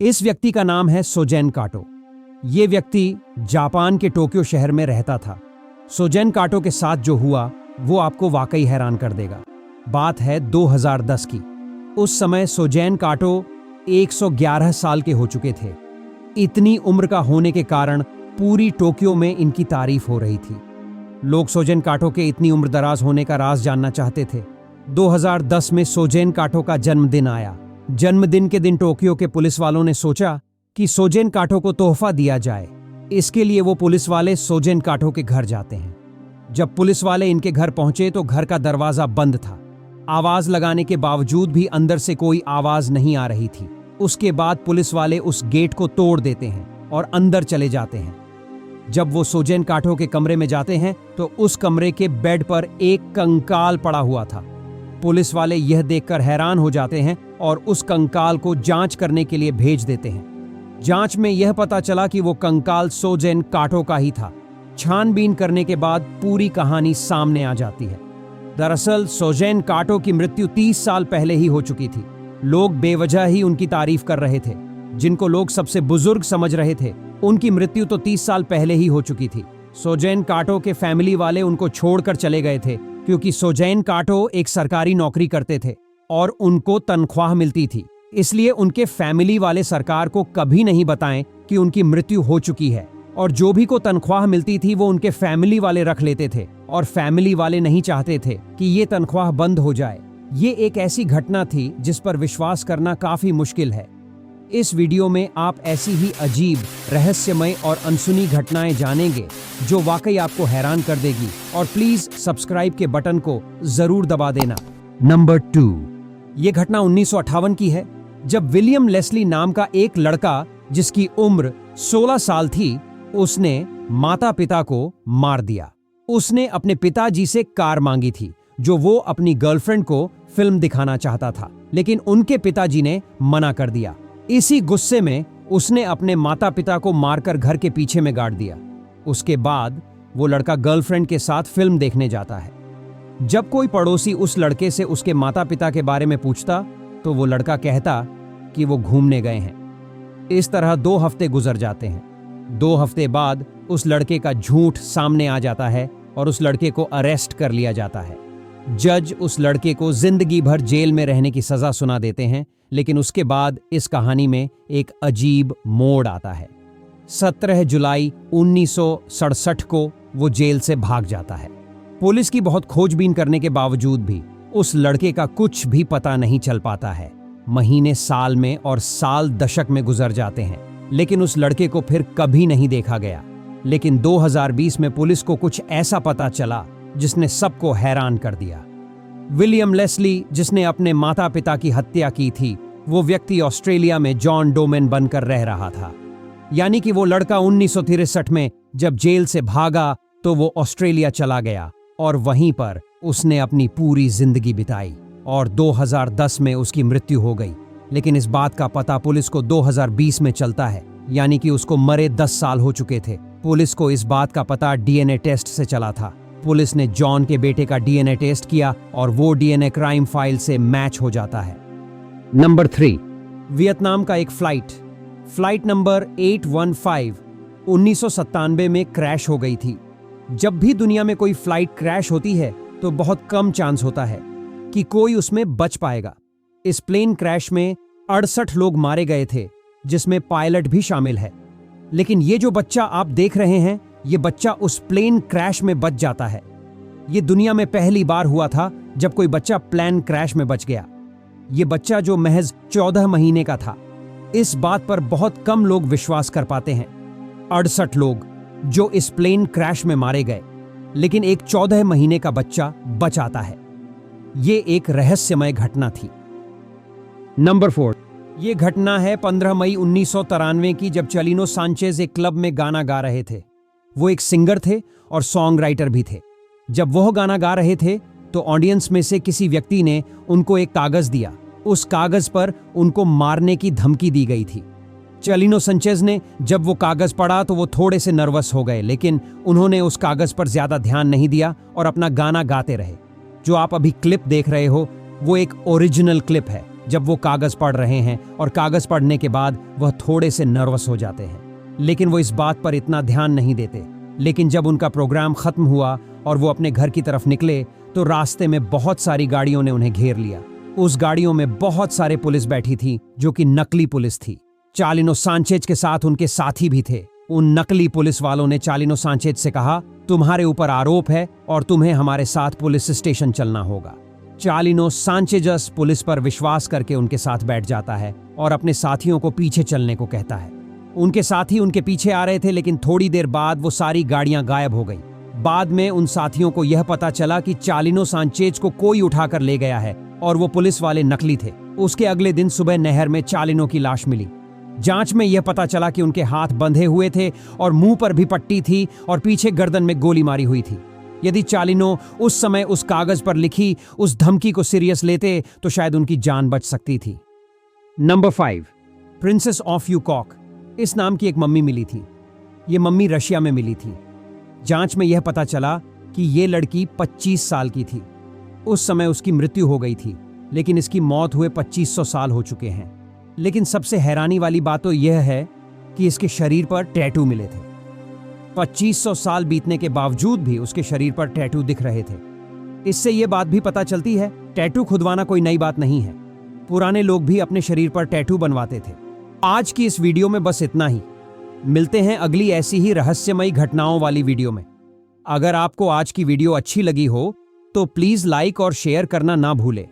इस व्यक्ति का नाम है सोजेन काटो। ये व्यक्ति जापान के टोक्यो शहर में रहता था। सोजेन काटो के साथ जो हुआ वो आपको वाकई हैरान कर देगा। बात है 2010 की। उस समय सोजेन काटो 111 साल के हो चुके थे। इतनी उम्र का होने के कारण पूरी टोक्यो में इनकी तारीफ हो रही थी। लोग सोजेन काटो के इतनी उम्र दराज होने का राज जानना चाहते थे। 2010 में सोजेन काटो का जन्मदिन आया। जन्मदिन के दिन टोक्यो के पुलिस वालों ने सोचा कि सोजेन काटो को तोहफा दिया जाए। इसके लिए वो पुलिस वाले सोजेन काटो के घर जाते हैं। जब पुलिस वाले इनके घर पहुंचे तो घर का दरवाजा बंद था। आवाज लगाने के बावजूद भी अंदर से कोई आवाज नहीं आ रही थी। उसके बाद पुलिस वाले उस गेट को तोड़ देते हैं और अंदर चले जाते हैं। जब वो सोजेन काटो के कमरे में जाते हैं तो उस कमरे के बेड पर एक कंकाल पड़ा हुआ था। पुलिस वाले यह देखकर हैरान हो जाते हैं और उस कंकाल को जांच करने के लिए भेज देते हैं। जांच में यह पता चला कि वो कंकाल सोजेन काटो का ही था। छानबीन करने के बाद पूरी कहानी सामने आ जाती है। दरअसल सोजेन काटो की मृत्यु 30 साल पहले ही हो चुकी थी। लोग बेवजह ही उनकी तारीफ कर रहे थे। जिनको लोग सबसे बुजुर्ग समझ रहे थे उनकी मृत्यु तो 30 साल पहले ही हो चुकी थी। सोजेन काटो के फैमिली वाले उनको छोड़कर चले गए थे क्योंकि सोजेन काटो एक सरकारी नौकरी करते थे और उनको तनख्वाह मिलती थी। इसलिए उनके फैमिली वाले सरकार को कभी नहीं बताएं कि उनकी मृत्यु हो चुकी है, और जो भी को तनख्वाह मिलती थी वो उनके फैमिली वाले रख लेते थे और फैमिली वाले नहीं चाहते थे कि ये तनख्वाह बंद हो जाए। ये एक ऐसी घटना थी जिस पर विश्वास करना काफी मुश्किल है। इस वीडियो में आप ऐसी ही अजीब, रहस्यमय और अनसुनी घटनाएं जानेंगे जो वाकई आपको हैरान कर देगी। और प्लीज सब्सक्राइब के बटन को जरूर दबा देना। नंबर 2, ये घटना 1958 की है, जब विलियम लेस्ली नाम का एक लड़का जिसकी उम्र 16 साल थी, उसने माता पिता को मार दिया। उसने अपने पिताजी से कार मांगी थी जो वो अपनी गर्लफ्रेंड को फिल्म दिखाना चाहता था, लेकिन उनके पिताजी ने मना कर दिया। इसी गुस्से में उसने अपने माता पिता को मारकर घर के पीछे में गाड़ दिया। उसके बाद वो लड़का गर्लफ्रेंड के साथ फिल्म देखने जाता है। जब कोई पड़ोसी उस लड़के से उसके माता पिता के बारे में पूछता तो वो लड़का कहता कि वो घूमने गए हैं। इस तरह 2 हफ्ते गुजर जाते हैं। 2 हफ्ते बाद उस लड़के का झूठ सामने आ जाता है और उस लड़के को अरेस्ट कर लिया जाता है। जज उस लड़के को जिंदगी भर जेल में रहने की सजा सुना देते हैं, लेकिन उसके बाद इस कहानी में एक अजीब मोड़ आता है। 17 जुलाई 1967 को वो जेल से भाग जाता है। पुलिस की बहुत खोजबीन करने के बावजूद भी उस लड़के का कुछ भी पता नहीं चल पाता है। महीने साल में और साल दशक में गुजर जाते हैं, लेकिन उस लड़के को फिर कभी नहीं देखा गया। लेकिन 2020 में पुलिस को कुछ ऐसा पता चला जिसने सबको हैरान कर दिया। विलियम लेस्ली, जिसने अपने माता पिता की हत्या की थी, वो व्यक्ति ऑस्ट्रेलिया में जॉन डोमेन बनकर रह रहा था। यानी कि वो लड़का 1963 में जब जेल से भागा तो वो ऑस्ट्रेलिया चला गया और वहीं पर उसने अपनी पूरी जिंदगी बिताई और 2010 में उसकी मृत्यु हो गई। लेकिन इस बात का पता पुलिस को 2020 में चलता है, यानी कि उसको मरे 10 साल हो चुके थे। पुलिस को इस बात का पता डीएनए टेस्ट से चला था। पुलिस ने जॉन के बेटे का डीएनए टेस्ट किया और वो डीएनए क्राइम फाइल से मैच हो जाता है। नंबर 3, वियतनाम का एक फ्लाइट नंबर 815 1997 में क्रैश हो गई थी। जब भी दुनिया में कोई फ्लाइट क्रैश होती है तो बहुत कम चांस होता है कि कोई उसमें बच पाएगा। इस प्लेन क्रैश में 68 लोग मारे गए थे, जिसमें पायलट भी शामिल है। लेकिन ये जो बच्चा आप देख रहे हैं, ये बच्चा उस प्लेन क्रैश में बच जाता है। ये दुनिया में पहली बार हुआ था जब कोई बच्चा प्लेन क्रैश में बच गया। ये बच्चा जो महज 14 महीने का था। इस बात पर बहुत कम लोग विश्वास कर पाते हैं। 68 लोग जो इस प्लेन क्रैश में मारे गए, लेकिन एक 14 महीने का बच्चा बच आता है। ये एक रहस्यमय घटना थी। नंबर 4, ये घटना है 15 मई 1993 की, जब चेलिनो सांचेज एक क्लब में गाना गा रहे थे। वो एक सिंगर थे और सॉन्ग राइटर भी थे। जब वह गाना गा रहे थे तो ऑडियंस में से किसी व्यक्ति ने उनको एक कागज दिया। उस कागज पर उनको मारने की धमकी दी गई थी। चेलिनो सांचेज ने जब वो कागज पढ़ा तो वो थोड़े से नर्वस हो गए, लेकिन उन्होंने उस कागज पर ज्यादा ध्यान नहीं दिया और अपना गाना गाते रहे। जो आप अभी क्लिप देख रहे हो वो एक ओरिजिनल क्लिप है जब वो कागज पढ़ रहे हैं और कागज पढ़ने के बाद वह थोड़े से नर्वस हो जाते हैं, लेकिन वो इस बात पर इतना ध्यान नहीं देते। लेकिन जब उनका प्रोग्राम खत्म हुआ और वो अपने घर की तरफ निकले तो रास्ते में बहुत सारी गाड़ियों ने उन्हें घेर लिया। उस गाड़ियों में बहुत सारे पुलिस बैठी थी जो कि नकली पुलिस थी। चालिनो सांचेज के साथ उनके साथी भी थे। उन नकली पुलिस वालों ने चालिनो सांचेज से कहा, तुम्हारे ऊपर आरोप है और तुम्हें हमारे साथ पुलिस स्टेशन चलना होगा। चालिनो सांचेजस पुलिस पर विश्वास करके उनके साथ बैठ जाता है और अपने साथियों को पीछे चलने को कहता है। उनके साथी उनके पीछे आ रहे थे, लेकिन थोड़ी देर बाद वो सारी गाड़ियां गायब हो गई। बाद में उन साथियों को यह पता चला कि चालिनो सांचेज को कोई उठाकर ले गया है और वो पुलिस वाले नकली थे। उसके अगले दिन सुबह नहर में चालिनो की लाश मिली। जांच में यह पता चला कि उनके हाथ बंधे हुए थे और मुंह पर भी पट्टी थी और पीछे गर्दन में गोली मारी हुई थी। यदि चालिनो उस समय उस कागज पर लिखी उस धमकी को सीरियस लेते तो शायद उनकी जान बच सकती थी। Number 5, princess of Ukok. इस नाम की एक मम्मी मिली थी। ये मम्मी रशिया में मिली थी। जांच में यह पता चला कि ये लड़की 25 साल की थी। उस समय उसकी मृत्यु हो गई थी, लेकिन इसकी मौत हुए 2500 साल हो चुके हैं। लेकिन सबसे हैरानी वाली बात तो यह है कि इसके शरीर पर टैटू मिले थे। 2500 साल बीतने के बावजूद भी उसके शरीर पर टैटू दिख रहे थे। इससे यह बात भी पता चलती है, टैटू खुदवाना कोई नई बात नहीं है। पुराने लोग भी अपने शरीर पर टैटू बनवाते थे। आज की इस वीडियो में बस इतना ही। मिलते हैं अगली ऐसी ही रहस्यमयी घटनाओं वाली वीडियो में। अगर आपको आज की वीडियो अच्छी लगी हो तो प्लीज लाइक और शेयर करना ना भूलें।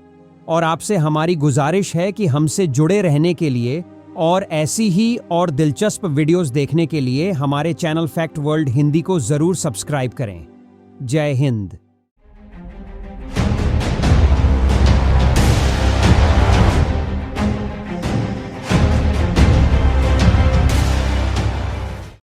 और आपसे हमारी गुजारिश है कि हमसे जुड़े रहने के लिए और ऐसी ही और दिलचस्प वीडियोस देखने के लिए हमारे चैनल फैक्ट वर्ल्ड हिंदी को जरूर सब्सक्राइब करें। जय हिंद।